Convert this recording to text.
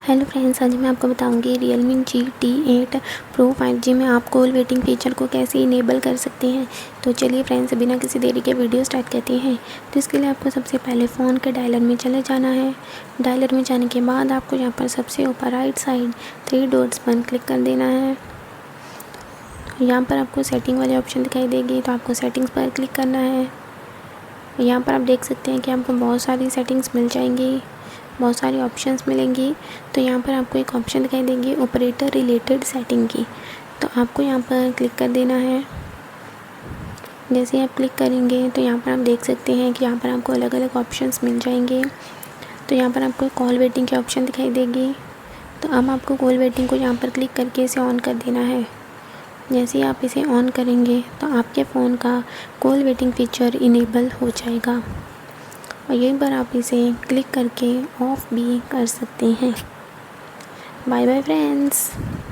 Hello friends, आज मैं आपको बताऊंगी Realme GT8 Pro 5G में आप कॉल वेटिंग फीचर को कैसे इनेबल कर सकते हैं। तो चलिए फ्रेंड्स, बिना किसी देरी के वीडियो स्टार्ट करते हैं। तो इसके लिए आपको सबसे पहले फ़ोन के डायलर में चले जाना है। डायलर में जाने के बाद आपको यहाँ पर सबसे ऊपर राइट साइड 3 डॉट्स पर क्लिक कर देना है। यहाँ पर आपको सेटिंग वाले ऑप्शन दिखाई देगी, तो आपको सेटिंग्स पर क्लिक करना है। यहाँ पर आप देख सकते हैं कि आपको बहुत सारी सेटिंग्स मिल जाएंगी, बहुत सारी ऑप्शंस मिलेंगी। तो यहाँ पर आपको एक ऑप्शन दिखाई देंगी ऑपरेटर रिलेटेड सेटिंग की, तो आपको यहाँ पर क्लिक कर देना है। जैसे ही आप क्लिक करेंगे तो यहाँ पर आप देख सकते हैं कि यहाँ पर आपको अलग अलग ऑप्शंस मिल जाएंगे। तो यहाँ पर आपको कॉल वेटिंग की ऑप्शन दिखाई देगी, तो अब आपको कॉल वेटिंग को यहाँ पर क्लिक करके इसे ऑन कर देना है। जैसे ही आप इसे ऑन करेंगे तो आपके फ़ोन का कॉल वेटिंग फीचर इनेबल हो जाएगा और यहीं पर आप इसे क्लिक करके ऑफ़ भी कर सकते हैं। Bye bye friends.